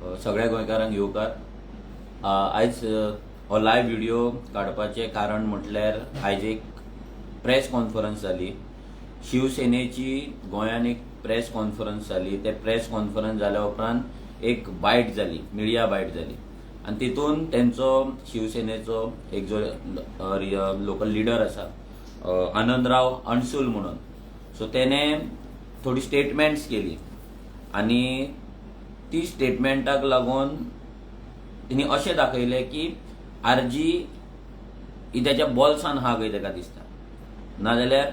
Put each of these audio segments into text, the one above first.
सगळ्या गोंयकारांक येवकार. आयज हो लायव्ह व्हिडिओ काडपाचें कारण म्हटल्यार आयज एक प्रेस कॉन्फरन्स जाली. शिवसेनेची गोंयान एक प्रेस कॉन्फरन्स जाली. ते प्रेस कॉन्फरन्स जाल्या उपरांत एक बायट जाली, मिडिया बायट जाली, आनी तितून तेंचो शिवसेनेचो एक जो लोकल लिडर आसा आनंदराव अणसूल म्हणून, सो तेणे थोडी स्टेटमेंट्स केली आनी ती स्टेटमेंटाक लागून तिने अशें दाखयलें की आरजी ही त्याच्या बॉल्सान हा खंय ताका दिसता, नाजाल्यार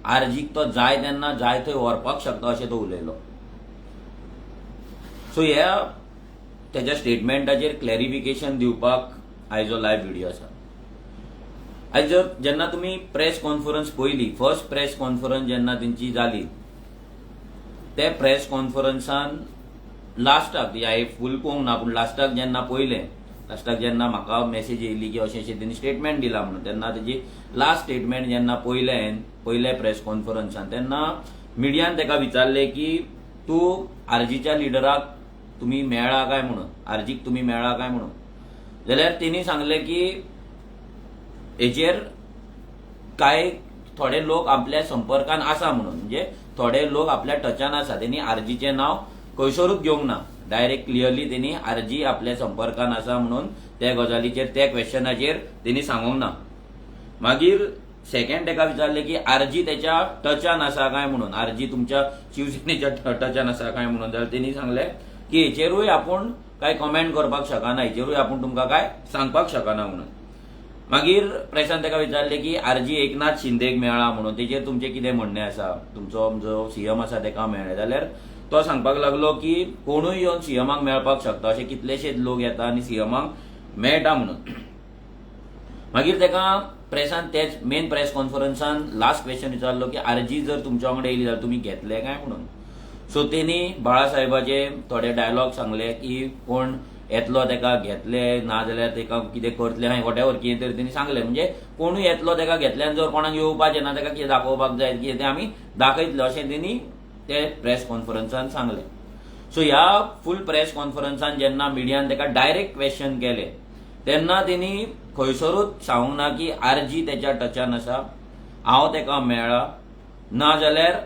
आरजीक तो जाय तेन्ना जाय थंय व्हरपाक शकता अशें तो उलयलो. सो ह्या त्याच्या स्टेटमेंटाचेर क्लॅरिफिकेशन दिवपाक आयजो लायव्ह व्हिडिओ आसा. आयज जेन्ना तुमी प्रेस कॉन्फरन्स पयली, फर्स्ट प्रेस कॉन्फरन्स जेन्ना तेंची जाली, ते प्रेस कॉन्फरन्सान लास्टाक हांवें फूल पळोवंक ना, पूण लास्टाक जेन्ना पळयलें, लास्टाक जेन्ना म्हाका मेसेज येयली की अशें अशें तेणी स्टेटमेंट दिला म्हणून, तेन्ना तेजी लास्ट स्टेटमेंट जेन्ना पयले प्रेस कॉन्फरन्सान, तेन्ना मिडियान ताका विचारलें की तूं आरजीच्या लिडराक तुमी मेळ्ळा काय म्हणून, आरजीक तुमी मेळ्ळा काय म्हणून. जाल्यार तेणी सांगलें की हेचेर कांय थोडे लोक आपल्या संपर्कान आसा म्हणून, म्हणजे थोडे लोक आपल्या टचान आसा. तेणी आरजीचें नांव खंयसरूच घेवंक ना, डायरेक्ट क्लियरली तेणी आरजी आपल्या संपर्कान आसा म्हणून त्या गजालीचेर, त्या क्वेश्चनाचेर तेणी सांगूंक ना. मागीर सेकंड ताका विचारलें की आरजी त्याच्या टचान आसा काय म्हणून, आरजी तुमच्या शिवसेनेच्या टचान आसा काय म्हणून. जाल्यार तेणी सांगलें की हेचेरूय आपूण काय कॉमेंट करपाक शकना, हेचेरूय आपूण तुमकां काय सांगपाक शकना म्हणून. मागीर प्रेसान ताका विचारलें की आरजी एकनाथ शिंदेक मेळ्ळा म्हणून, तेचेर तुमचें कितें म्हणणें आसा, तुमचो जो सीएम आसा ताका मेळ्ळें. जाल्यार तो सांगपाक लागलो की कोणूय येवन सीएमाक मेळपाक शकता, अशे कितलेशेच लोक येता आनी सीएमाक मेळटा म्हणून. मागीर ताका प्रेसान तेच मेन प्रेस कॉन्फरन्सान लास्ट क्वेश्चन विचारलो की आरजी जर तुमच्या वांगडा येयली जाल्यार तुमी घेतले काय म्हणून. सो तेणी बाळासाहेबाचे थोडे डायलॉग सांगले की कोण येतलो ताका घेतले, नाजाल्यार ताका कितें करतले, हांवें वॉटेवर कितें तरी तेणी सांगलें. म्हणजे कोणूय येतलो ताका घेतले आनी जर कोणाक येवपाचें ना, ताका कितें दाखोवपाक जाय कितें तें आमी दाखयतले, अशें तेणी ते प्रेस कॉन्फरन्सान सांगलें. सो ह्या फूल प्रेस कॉन्फरन्सान जेन्ना मिडियान ताका डायरेक्ट क्वेश्चन केले, तेन्ना तेणी खंयसरूच सांगूंक ना की आरजी त्याच्या टचान आसा, हांव ताका मेळ्ळा, नाजाल्यार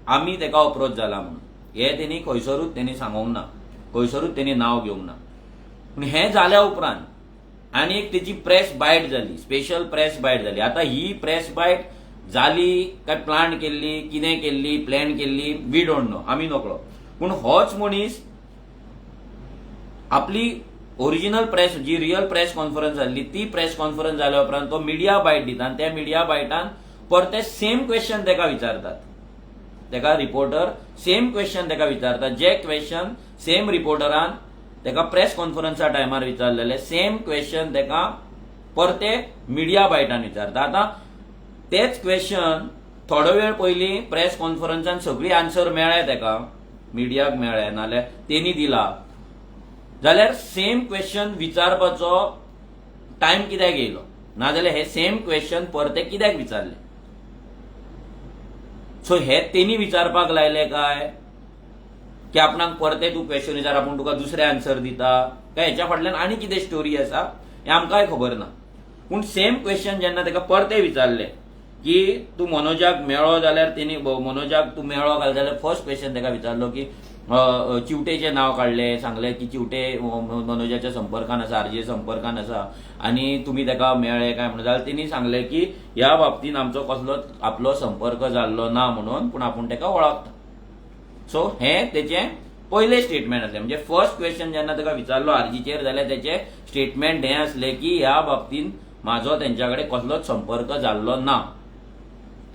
आमी ताका अप्रोच जाला म्हणून. हें तेणी खंयसरूच तेणी सांगूंक ना, खंयसरूच तेणी नांव घेवंक ना. पूण हें जाल्या उपरांत आनी एक तेची प्रेस बायट जाली, स्पेशल प्रेस बायट जाली. आतां ही प्रेस बायट जाली काय प्लान केल्ली, कितें केल्ली, प्लॅन केल्ली, वी डोंट नो, आमी नकळो. पूण होच मनीस आपली ओरिजिनल प्रेस, जी रियल प्रेस कॉन्फरन्स जाल्ली, ती प्रेस कॉन्फरन्स जाल्या उपरांत तो मिडिया बायट दिता आनी त्या मिडिया बायटान परते सेम क्वेश्चन ताका विचारतात. ताका रिपोर्टर सेम क्वेश्चन ताका विचारतात, जे क्वेश्चन सेम रिपोर्टरान ताका प्रेस कॉन्फरन्सा टायमार विचारलेले, सेम क्वेश्चन ताका परते मिडिया बायटान विचारता. आतां तेच क्वेश्चन थोडो वेळ पयलीं प्रेस कॉन्फरन्सान सगळी आन्सर मेळ्ळे ताका, मिडियाक मेळ्ळे, नाल्यार तेणी दिला, जाल्यार सेम क्वेश्चन विचारपाचो टायम कित्याक येयलो, नाजाल्यार हे सेम क्वेश्चन परते कित्याक विचारले. सो हे तेणी विचारपाक लायले काय की आपणाक परते तूं क्वेश्चन विचार, आपूण तुका दुसरे आन्सर दिता, काय हेच्या फाटल्यान आनी कितें स्टोरी आसा हें आमकांय खबर ना. पूण सेम क्वेश्चन जेन्ना ताका परते विचारले की तूं मनोजाक मेळ्ळो जाल्यार तेणी मनोजाक तूं मेळ्ळो काय, जाल्यार फर्स्ट क्वेश्चन ताका विचारलो की चिवटेचें नांव काडलें, सांगलें की चिवटे मनोजाच्या संपर्कान आसा, आरजे संपर्कान आसा आनी तुमी ताका मेळ्ळे काय म्हणून. जाल्यार तेणी सांगलें की ह्या बाबतींत आमचो कसलोच आपलो संपर्क जाल्लो ना म्हणून, पूण आपूण ताका वळखता. सो हें तेचें पयलें स्टेटमेंट आसलें. म्हणजे फर्स्ट क्वेश्चन जेन्ना ताका विचारलो आरजीचेर, जाल्यार तेचें स्टेटमेंट हें आसलें की ह्या बाबतींत म्हाजो तेंच्या कडेन कसलोच संपर्क जाल्लो ना.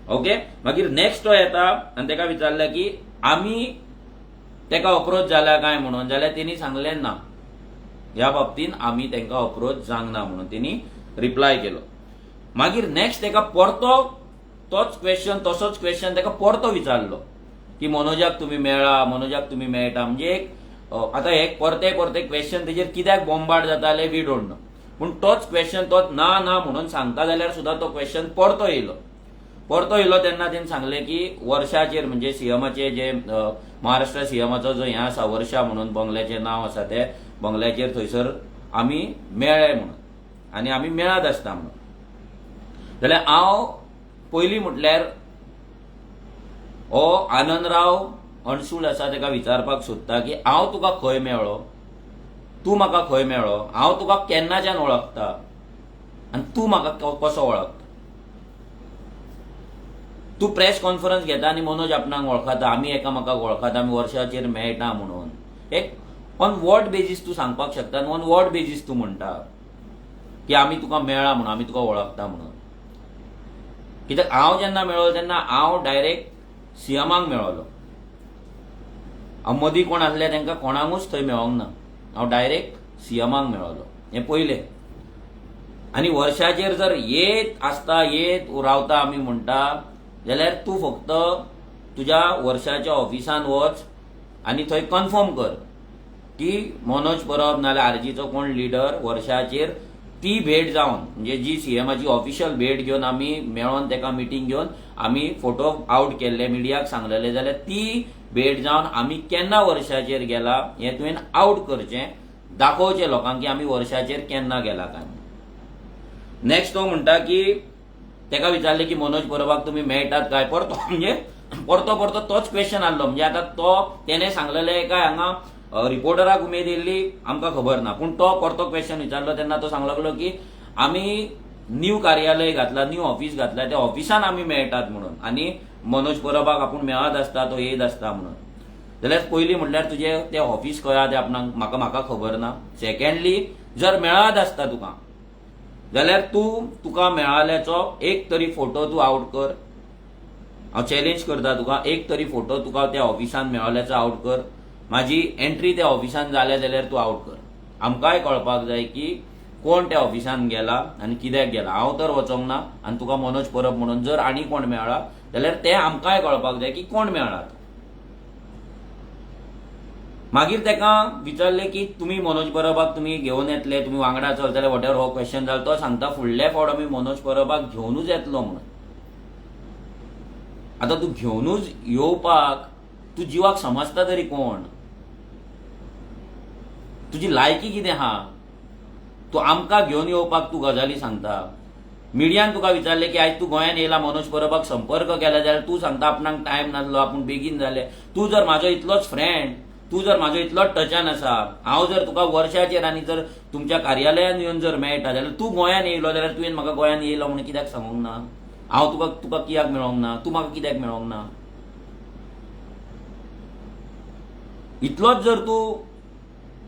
ओके. मागीर नेक्स्ट तो येता आनी ताका विचारलें की आमी ताका अप्रोच जाला काय म्हणून, जाल्यार तेणी सांगलें ना, ह्या बाबतींत आमी तांकां अप्रोच जावंक ना म्हणून तेणी रिप्लाय केलो. मागीर नेक्स्ट ताका परतो तोच क्वेश्चन, तसोच क्वेश्चन ताका परतो विचारलो की मनोजाक तुमी मेळ्ळा, मनोजाक तुमी मेळटा. म्हणजे एक आतां एक परते क्वेश्चन तेजेर कित्याक बॉम्बार्ड जाताले वी डोंट नो. पूण तोच क्वेश्चन तोच ना ना म्हणून सांगता जाल्यार सुद्दां तो क्वेश्चन परतो येयलो. परतो येयलो तेन्ना तेणी सांगलें की वर्षाचेर म्हणजे सीएमाचे जे महाराष्ट्र सीएमाचो जो हें आसा वर्षा म्हणून बंगल्याचें नांव आसा ते बंगल्याचेर थंयसर आमी मेळ्ळे म्हणून आनी आमी मेळत आसता म्हणून। जाल्यार हांव पयलीं म्हटल्यार हो आनंदराव अणसूळ आसा ताका विचारपाक सोदता की हांव तुका खंय मेळ्ळो, तूं म्हाका खंय मेळ्ळो, हांव तुका केन्नाच्यान वळखता आनी तूं म्हाका कसो वळखता। तूं प्रेस कॉन्फरन्स घेता आनी मनोज आपणाक वळखता, आमी एकामेकाक वळखता, आमी वर्षाचेर मेळटा म्हणून एक ऑन वॉट बेजीस तूं सांगपाक शकता आनी ऑन वॉट बेजीस तूं म्हणटा की आमी तुका मेळ्ळा म्हणून, आमी तुका वळखता म्हणून। कित्याक हांव जेन्ना मेळ्ळो तेन्ना हांव डायरेक्ट सीएमाक मेळ्ळलो, हांव मदीं कोण आसले तांकां कोणाकूच थंय मेळोंक ना, हांव डायरेक्ट सीएमाक मेळ्ळलो, हें पयलें। आनी वर्षाचेर जर येत आसता येत रावता आमी म्हणटा जाल्यार तूं फक्त तुज्या वर्षाच्या ऑफिसान वच आनी थंय कन्फर्म कर की मनोज परब नाल्यार आरजीचो कोण लिडर वर्षाचेर ती भेट जावन म्हणजे जी सीएमाची ऑफिशियल भेट घेवन आमी मेळोन ताका मिटींग घेवन आमी फोटो आउट केल्ले, मिडियाक सांगलेले, जाल्यार ती भेट जावन आमी केन्ना वर्षाचेर गेला हें तुवें आउट करचें, दाखोवचें लोकांक की आमी वर्षाचेर केन्ना गेला काय। नेक्स्ट तो म्हणटा की ताका विचारलें की मनोज परबाक तुमी मेळटात काय, परतो म्हणजे परतो तोच क्वेश्चन आहलो, म्हणजे आतां तो तेणें सांगलेलें काय हांगा रिपोर्टराक उमेद येयल्ली आमकां खबर ना, पूण तो परतो क्वेश्चन विचारलो तेन्ना तो सांगूंक लागलो की आमी न्यू कार्यालय घातला, न्यू ऑफिस घातला, त्या ऑफिसान आमी मेळटात म्हणून आनी मनोज परबाक आपूण मेळत आसता, तो येत आसता म्हणून। जाल्यार पयलीं म्हटल्यार तुजें तें ऑफिस खंय आहा तें आपणाक म्हाका खबर ना। सेकंडली जर मेळत आसता तुका जाल्यार तुका मेळाल्याचो एक तरी फोटो तूं आउट कर, हांव चॅलेंज करता तुका, एक तरी फोटो तुका त्या ऑफिसान मेळाल्याचो आउट कर, म्हाजी एंट्री त्या ऑफिसान जाल्या जाल्यार तूं आउट कर, आमकांय कळपाक जाय की कोण त्या ऑफिसान गेला आनी कित्याक गेला। हांव तर वचोंक ना आनी तुका मनोज परब म्हणून जर आनी कोण मेळ्ळा जाल्यार तें आमकांय कळपाक जाय की कोण मेळ्ळा। मागीर ताका विचारलें की तुमी मनोज परबाक तुमी घेवन येतले, तुमी वांगडा चलतले, वॉटेवर हो क्वेश्चन जालो, तो सांगता फुडले फावट आमी मनोज परबाक घेवनूच येतलो म्हणून। आतां तूं घेवनूच येवपाक तूं जिवाक समजता तरी कोण, तुजी लायकी कितें आहा, तूं आमकां घेवन येवपाक तूं गजाली सांगता। मिडियान तुका विचारलें की आयज तूं गोंयान येयला मनोज परबाक संपर्क केला जाल्यार तूं सांगता आपणाक टायम नासलो, आपूण बेगीन जालें। तूं जर म्हाजो इतलोच फ्रेंड, तूं जर म्हाजो इतलोच टचान आसा, हांव जर तुका वर्षाचेर आनी जर तुमच्या कार्यालयान येवन जर मेळटा जाल्यार तूं गोंयान येयलो जाल्यार तुवें म्हाका गोंयान येयलो म्हणून कित्याक सांगूंक ना, हांव तुका कित्याक मेळोंक ना, तूं म्हाका कित्याक मेळोंक ना। इतलोच जर तूं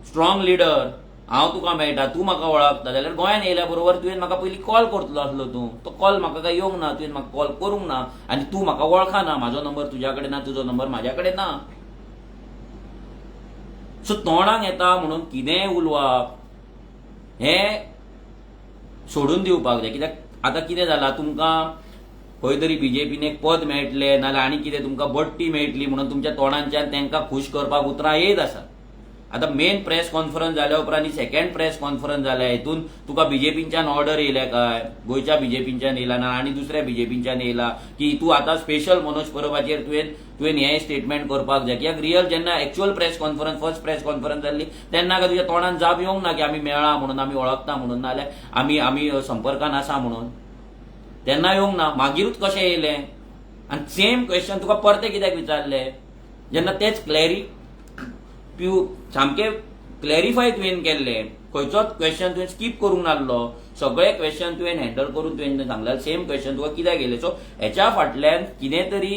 स्ट्रॉंग लिडर, हांव तुका मेळटा, तूं म्हाका वळखता जाल्यार गोंयान येयल्या बरोबर तुवें म्हाका पयलीं कॉल करतलो आसलो, तो कॉल म्हाका काय येवंक ना, तुवें म्हाका कॉल करूंक ना आनी तूं म्हाका वळखना, म्हाजो नंबर तुज्या कडेन ना, तुजो नंबर म्हाज्या कडेन ना। सो तोंडाक येता म्हणून कितेंय उलोवप हें सोडून दिवपाक जाय। कित्याक आतां कितें जालां, तुमकां खंय तरी बीजेपीन एक पद मेळटलें नाल्यार आनी कितें तुमकां बडटी मेळटली म्हणून तुमच्या तोंडांच्यान तांकां खूश करपाक उतरां येत आसा। आतां मेन प्रेस कॉन्फरन्स जाल्या उपरांत आनी सेकंड प्रेस कॉन्फरन्स जाल्या हितून तुका बीजेपीच्यान ऑर्डर येयल्या काय, गोंयच्या बीजेपीच्यान येयला ना आनी दुसऱ्या बीजेपीच्यान येयला की तूं आतां स्पेशल मनोज परबाचेर तुवें हें स्टेटमेंट करपाक जाय। कित्याक रियल जेन्ना actual press conference first press conference जाल्ली तेन्ना काय तुज्या तोंडान जाप येवंक ना की आमी मेळ्ळा म्हणून, आमी वळखता म्हणून, नाल्यार आमी संपर्कान आसा म्हणून, तेन्ना येवंक ना। मागीरूच कशें येयलें आनी सेम क्वेश्चन तुका परते कित्याक विचारले जेन्ना तेच सामकें क्लॅरिफाय तुवें केल्लें, खंयचोच क्वेश्चन तुवें स्कीप करूंक नासलो, सगळे क्वेश्चन तुवें हँडल करून तुवें सांगलें सेम क्वेश्चन तुका कित्याक येयलें। सो हेच्या फाटल्यान कितें तरी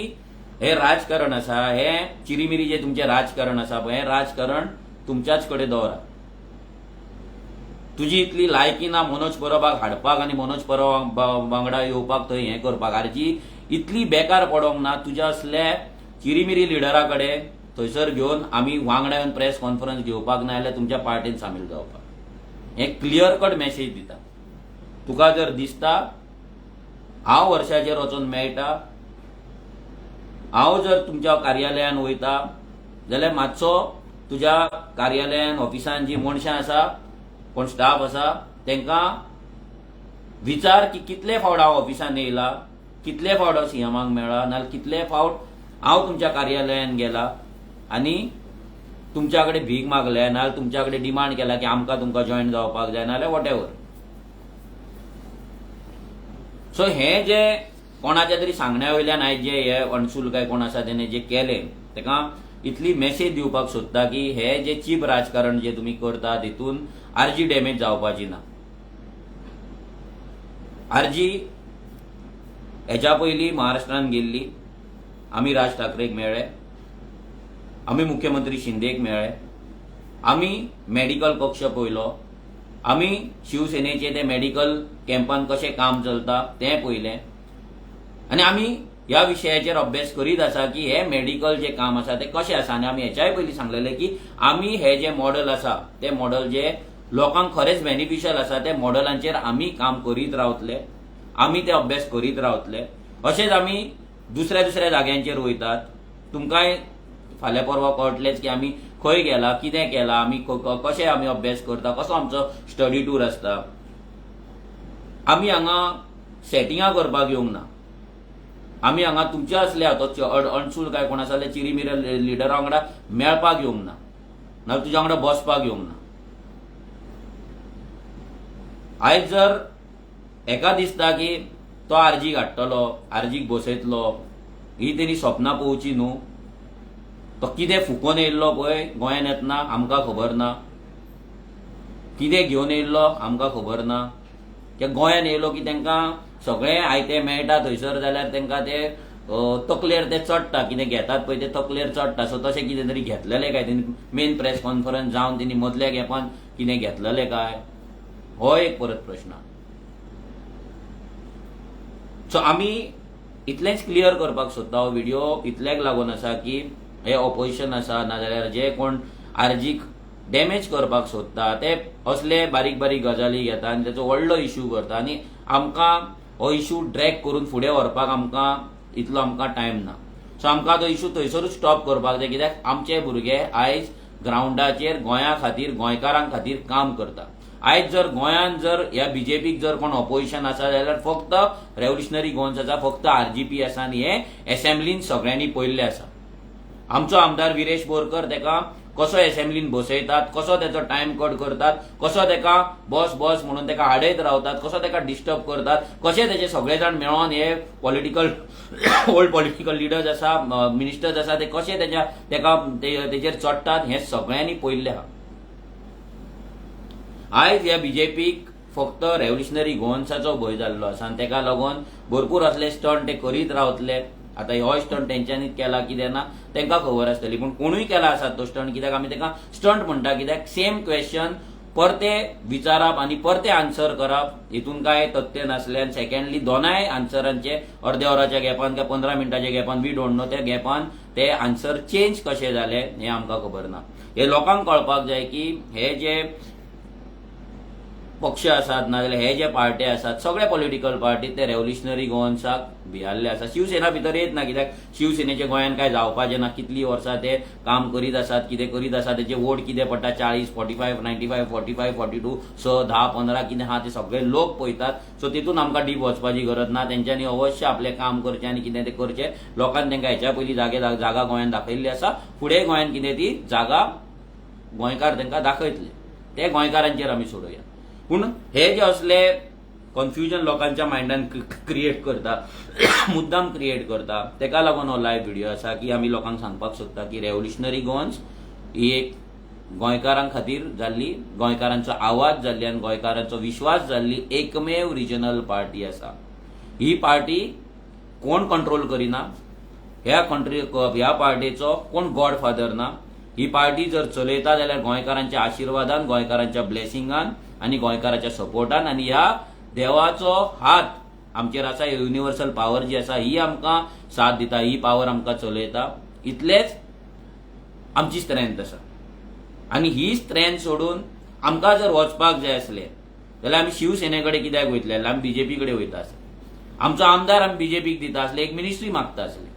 हें राजकारण आसा, हें चिरीमिरी जें तुमचें राजकारण आसा पळय, हें राजकारण तुमच्याच कडेन दवरा। तुजी इतली लायकी ना मनोज परबाक हाडपाक आनी मनोज परब वांगडा येवपाक थंय हें करपाक, हाची इतली बेकार पडोंक ना। तुज्या असल्या चिरीमिरी लिडरा कडेन थंयसर घेवन आमी वांगडा येवन प्रेस कॉन्फरन्स घेवपाक ना जाल्यार तुमच्या पार्टीन सामील जावपाक, हें क्लियर कट मेसेज दिता। तुका जर दिसता हांव वर्षाचेर वचून मेळटा, हांव जर तुमच्या कार्यालयान वयता जाल्यार मातसो तुज्या कार्यालयान ऑफिसान जी मनशां आसा, कोण स्टाफ आसा, तांकां विचार की कितले फावट हांव ऑफिसान येयला, कितले फावट हांव सीएमाक मेळ्ळा नाल्यार कितले फावट हांव तुमच्या कार्यालयान गेला आनी तुमच्या कडेन भीक मागले नाल्यार तुमच्या कडेन डिमांड केला की आमकां तुमकां जॉयन जावपाक जाय नाल्यार वॉट एवर. सो हे जे कोणाच्या तरी सांगण्या वयल्यान आयज जे हे अणसूल काय कोण आसा तेणे जे केलें तेका इतली मेसेज दिवपाक सोदता की हे जे चीप राजकारण जे तुमी करता तितून आरजी डॅमेज जावपाची ना. आरजी हेच्या पयलीं महाराष्ट्रान गेल्ली, आमी राज ठाकरेक मेळ्ळे, आमी मुख्यमंत्री शिंदेक मेळ्ळे, आमी मेडिकल कक्ष पळयलो, आमी शिवसेनेचे ते मेडिकल कॅम्पान कशें काम चलता तें पळयलें आनी आमी ह्या विशयाचेर अभ्यास करीत आसा की हे मेडिकल जे काम आसा ते कशें आसा आनी आमी हेच्याय पयलीं सांगलेलें की आमी हे जे मॉडल आसा ते मॉडल जे लोकांक खरेंच बेनिफिशियल आसा ते मॉडलांचेर आमी काम करीत रावतले, आमी ते अभ्यास करीत रावतले. अशेंच आमी दुसऱ्या दुसऱ्या जाग्यांचेर वयतात. तुमकांय फाल्यां परवा कळटलेंच की आमी खंय गेला, कितें केलां, आमी कशें आमी अभ्यास करता, कसो आमचो स्टडी टूर आसता. आमी हांगा सेटिंगां करपाक येवंक ना. आमी हांगा तुमचे असले अणसूल काय कोण आसा चिरीमिरे लिडरा वांगडा मेळपाक येवंक ना नाल्यार तुज्या वांगडा बसपाक येवंक ना. आयज जर एका दिसता की तो आरजीक हाडटलो, आरजीक बसयतलो, ही तेणी स्वप्नां पळोवची न्हू. तो कितें फुकोवन येयल्लो पळय गोंयांत येतना आमकां खबर ना, कितें घेवन येयल्लो आमकां खबर ना. ते गोंयांत येयलो की तांकां सगळें आयतें मेळटा थंयसर जाल्यार तांकां ते तकलेर ते चडटा, कितें घेतात पळय ते तकलेर चडटा. सो तशें कितें तरी घेतलेलें काय तेणी मेन प्रेस कॉन्फरन्स जावन तेणी मदल्या गॅपान कितें घेतलेलें काय, हो एक परत प्रश्न. सो आमी इतलेंच क्लियर करपाक सोदता. हो व्हिडिओ इतल्याक लागून आसा की हे ऑपोजिशन आसा नाजाल्यार जे कोण आरजीक डॅमेज करपाक सोदता ते असले बारीक बारीक गजाली घेता आनी ताचो व्हडलो इश्यू करता आनी आमकां हो इश्यू ड्रॅग करून फुडें व्हरपाक इतलो आमकां टायम ना. सो आमकां तो इश्यू थंयसरूच स्टॉप करपाक जाय, कित्याक आमचे भुरगे आयज ग्रावंडाचेर गोंया खातीर गोंयकारां खातीर काम करता. आयज जर गोंयांत जर ह्या बीजेपीक जर कोण ऑपोजिशन आसा जाल्यार फक्त रेव्होल्युशनरी गोवन्स आसा, फक्त आरजीपी आसा आनी हे एसेंब्लीन सगळ्यांनी पळयल्लें आसा. आमचो आमदार विरेश बोरकर तेका कसो एसेंब्लीन बसयतात, कसो तेचो टायम कट करतात, कसो तेका बस बस म्हणून तेका हाडयत रावतात, कसो तेका डिस्टर्ब करतात, कशे तेचे सगळे जाण मेळोन हे पॉलिटिकल ओल्ड पॉलिटिकल लिडर्स आसा, मिनिस्टर्स आसा ते कशे तेका तेचेर चडटात हें सगळ्यांनी पळयल्लें आहा. आयज ह्या बीजेपीक फक्त रेव्होल्युशनरी गोवन्साचो भंय जाल्लो आसा आनी तेका लागून भरपूर असले स्टंट ते करीत रावतले. आतां हो स्टंट तेंच्यांनीच केला कितें ना तेंकां खबर आसतली, पूण कोणूय केला आसा तो स्टंट, कित्याक आमी तेका स्टंट म्हणटा कित्याक सेम क्वेश्चन परते विचारप आनी परते आन्सर करप, हितून काय तथ्य नासल्यान सेकंडली दोनाय आन्सरांचे अर्द्या वराच्या गॅपान काय 15 मिनटाच्या गॅपान वी डोंट नो त्या गॅपान ते आन्सर चेंज कशे जाले हें आमकां खबर ना. हे लोकांक कळपाक जाय की हे जे पक्ष आसात नाजाल्यार हे जे पार्टी आसात सगळे पॉलिटिकल पार्टी ते रेव्होल्युशनरी गोवन्साक भियाल्ले आसा. शिवसेना भितर येत ना, कित्याक शिवसेनेचे गोंयांत काय जावपाचें ना. कितलीं वर्सां ते काम करीत आसात, कितें करीत आसात, तेचे वोट कितें पडटा 40, 45, 95, 45, 42, 6, 10, 15 कितें आहा ते सगळे लोक पळयतात. सो तितून आमकां डीप वचपाची गरज ना. तेंच्यांनी अवश्य आपलें काम करचें आनी कितें तें करचें. लोकांनी तांकां हेच्या पयलीं जागा गोंयांत दाखयल्ली आसा, फुडें गोंयांत कितें ती जागा गोंयकार तांकां दाखयतले. ते गोंयकारांचेर आमी सोडुया. पूण हे जे असले कन्फ्युजन लोकांच्या मायंडान क्रिएट करता, मुद्दाम क्रिएट करता, तेका लागून हो लायव्ह व्हिडिओ आसा की आमी लोकांक सांगपाक सोदता की रेव्होल्युशनरी गोवन्स ही एक गोंयकारां खातीर जाल्ली, गोंयकारांचो आवाज जाल्ली आनी गोंयकारांचो विश्वास जाल्ली एकमेव रिजनल पार्टी आसा. ही पार्टी कोण कंट्रोल करिना, ह्या पार्टीचो कोण गॉडफादर ना. ही पार्टी जर चलयता जाल्यार गोंयकारांच्या आशिर्वादान, गोंयकारांच्या ब्लेसिंगान आनी गोंयकारांच्या सपोर्टान, आनी ह्या देवाचो हात आमचेर आसा. युनिवर्सल पावर जी आसा ही आमकां साथ दिता, ही पावर आमकां चलयता. इतलेच आमची स्ट्रेंथ आसा आनी ही स्ट्रेंथ सोडून आमकां जर वचपाक जाय आसलें जाल्यार आमी शिवसेने कडेन कित्याक वयतले, आमी बीजेपी कडेन वयता आसले. आमचो आमदार आमी बीजेपीक दिता आसले, एक मिनिस्ट्री मागता आसले.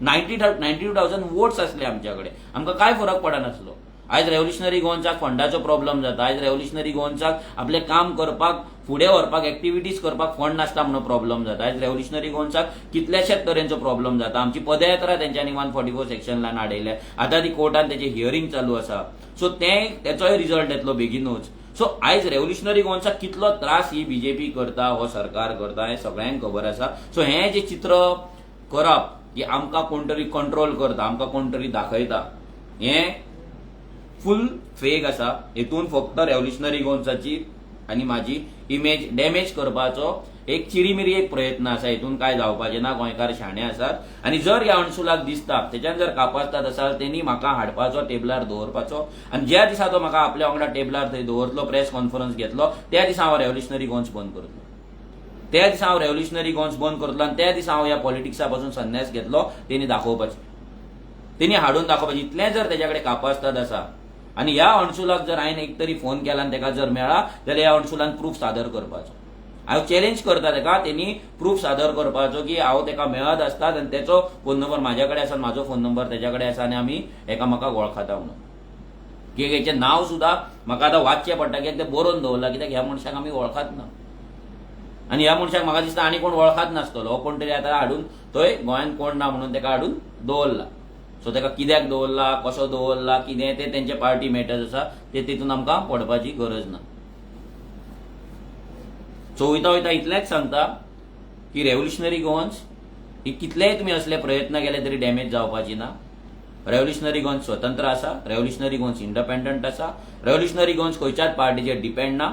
92,000 वोट्स आसले आमच्या कडेन, आमकां काय फरक पडनासलो. आयज रेव्होल्युशनरी गोवन्साक फंडाचो प्रॉब्लेम जाता, आयज रेव्होल्युशनरी गोवन्साक आपलें काम करपाक, फुडें व्हरपाक, एक्टिविटीज करपाक फंड नासता म्हणून प्रॉब्लेम जाता, आयज रेव्होल्युशनरी गोवन्साक कितल्याशेच तरेचो प्रॉब्लेम जाता. आमची पदयात्रा तेंच्यांनी 144 सेक्शनान हाडयल्या, आतां ती कोर्टान तेचे हियरिंग चालू आसा. सो तेचोय रिजल्ट येतलो बेगीनूच. सो आयज रेव्होल्युशनरी गोवन्साक कितलो त्रास ही बीजेपी करता, हो सरकार करता, हें सगळ्यांक खबर आसा. सो हें जें चित्र करप की आमकां कोण तरी कंट्रोल करता, आमकां कोण तरी दाखयता, हें फुल फेक आसा. हेतून फक्त रेव्होल्युशनरी गोवन्साची आनी म्हाजी इमेज डॅमेज करपाचो एक चिरीमिरी एक प्रयत्न आसा. हेतून काय जावपाचें ना. गोंयकार शाणे आसात आनी जर ह्या अणसुलाक दिसता तेच्यान जर कापासतात आसात तेणी म्हाका हाडपाचो, टेबलार दवरपाचो, आनी ज्या दिसा तो म्हाका आपल्या वांगडा टेबलार थंय दवरतलो, प्रेस कॉन्फरन्स घेतलो, त्या दिसा हांव रेव्होल्युशनरी गोवन्स बंद करतलो. त्या दिसा हांव रेव्होल्युशनरी गोवन्स बंद करतलो आनी त्या दिसा हांव ह्या पॉलिटिक्सा पासून संन्यास घेतलो. तेणी दाखोवपाचें, तेणी हाडून दाखोवपाचें. इतलें जर तेच्या कडेन कापासतात आसा आनी ह्या अणसुलाक जर हांवें एक तरी फोन केला आनी तेका जर मेळ्ळा जाल्यार ह्या अणसुलान प्रूफ सादर करपाचो. हांव चॅलेंज करता तेका, तेणी प्रूफ सादर करपाचो की हांव तेका मेळत आसतात आनी तेचो फोन नंबर म्हाज्या कडेन आसा, म्हाजो फोन नंबर तेच्या कडेन आसा आनी आमी एकामेकाक वळखता म्हणून. कित्याक हेचें नांव सुद्दां म्हाका आतां वाचचें पडटा, कित्याक तें बरोवन दवरलां, कित्याक ह्या मनशाक आमी वळखत ना आनी ह्या मनशाक म्हाका दिसता आनी कोण वळखत नासतलो. हो कोण तरी आतां हाडून थंय गोंयांत कोण ना म्हणून तेका हाडून दवरला. सो तेका कित्याक दवरला, कसो दवरला, कितें तें तेंचे पार्टी मॅटर्स आसा, ते तितून आमकां पडपाची गरज ना. सो वयता वयता इतलेंच सांगता की रेव्होल्युशनरी गोवन्स ही कितलेय तुमी असले प्रयत्न केले तरी डॅमेज जावपाची ना. रेव्होल्युशनरी गोवन्स स्वतंत्र आसा, रेव्होल्युशनरी गोवन्स इंडिपेंडंट आसा, रेव्होल्युशनरी गोवन्स खंयच्याच पार्टीचेर डिपेंड ना.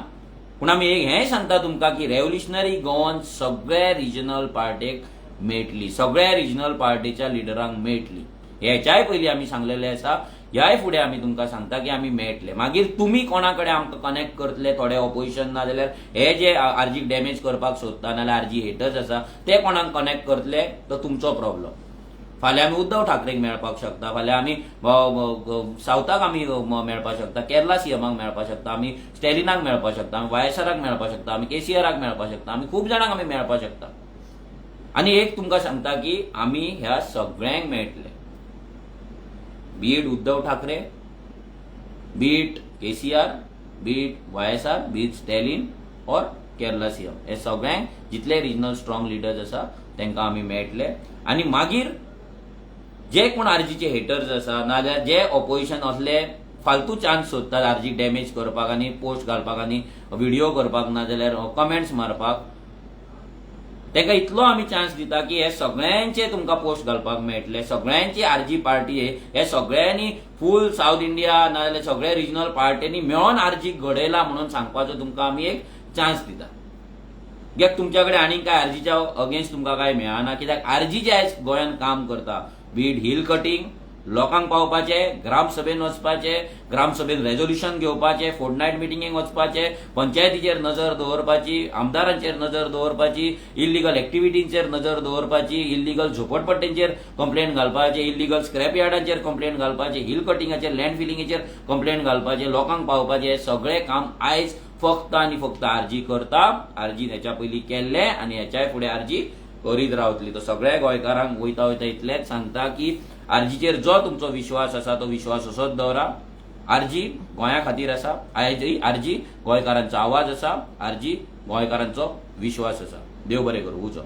पूण आमी हें सांगता तुमकां की रेव्होल्युशनरी गोवन्स सगळ्या रिजनल पार्टेक मेळटली, सगळ्या रिजनल पार्टीच्या लिडरांक मेळटली. हेच्याय पयलीं आमी सांगलेलें आसा, ह्याय फुडें आमी तुमकां सांगता की आमी मेळटले. मागीर तुमी कोणा कडेन आमकां कनेक्ट करतले, थोडे ऑपोजिशन ना जाल्यार हे जे आरजीक डॅमेज करपाक सोदता नाल्यार आरजी हेटर्स आसा ते कोणाक कनेक्ट करतले तो तुमचो प्रॉब्लम. फाल्यां आमी उद्धव ठाकरेक मेळपाक शकता, फाल्यां आमी सावथाक आमी मेळपाक शकता, केरला सीएमाक मेळपाक शकता, आमी स्टॅलिनाक मेळपाक शकता, आमी वायएसआराक मेळपाक शकता, आमी केसीआराक मेळपाक शकता, आमी खूब जाणांक आमी मेळपाक शकता. आनी एक तुमकां सांगता की आमी ह्या सगळ्यांक मेळटले. बीट उद्धव ठाकरे, बीट केसीआर, बीट वायएसआर, बीट स्टॅलिन और केरला सीएम, हे सगळ्यांक जितले रिजनल स्ट्रॉंग लिडर्स आसा तांकां आमी मेळटले. आनी मागीर जे कोण आरजीचे हेटर्स आसा नाजाल्यार जे ऑपोजिशन असले फालतू चान्स सोदतात आरजीक डॅमेज करपाक आनी पोस्ट घालपाक आनी व्हिडिओ करपाक नाजाल्यार कमेंट्स मारपाक, तेका इतलो आमी चान्स दिता की हे सगळ्यांचे तुमकां पोस्ट घालपाक मेळटले. सगळ्यांची आरजी पार्टी हे सगळ्यांनी फूल साऊथ इंडिया नाजाल्यार सगळ्या रिजनल पार्टींनी मेळोन आरजीक घडयला म्हणून सांगपाचो तुमकां आमी एक चान्स दिता. कित्याक तुमच्या कडेन आनीक काय आरजीच्या अगेन्स्ट तुमकां काय मेळना. कित्याक आरजी जे आयज गोंयांत काम करता, बीट हिल कटींग, लोकांक पावपाचे, ग्रामसभेन वचपाचे, ग्रामसभेन रेझोल्युशन घेवपाचे, फोर्टनायट मिटिंगेक वचपाचे, पंचायतीचेर नजर दवरपाची, आमदारांचेर नजर दवरपाची, इल्लिगल एक्टिविटींचेर नजर दवरपाची, इल्लिगल झोपडपट्ट्यांचेर कंप्लेंट घालपाचे, इल्लिगल स्क्रॅप यार्डांचेर कंप्लेंट घालपाचे, हिल कटिंगाचेर, लँड फिलिंगेचेर कंप्लेंट घालपाचे, लोकांक पावपाचे, हे सगळे काम आयज फक्त आनी फक्त आरजी करता. आरजीन हेच्या पयलीं केल्ले आनी हेच्याय फुडें आरजी करीत रावतली. तो सगळ्या गोंयकारांक वयता वयता इतलेंच सांगता की आरजीचेर जो तुमचो विश्वास आसा तो विश्वास असोच दवरा. आरजी गोंया खातीर आसा, आरजी गोंयकारांचो आवाज आसा, आरजी गोंयकारांचो विश्वास आसा. देव बरें करूं. उजो.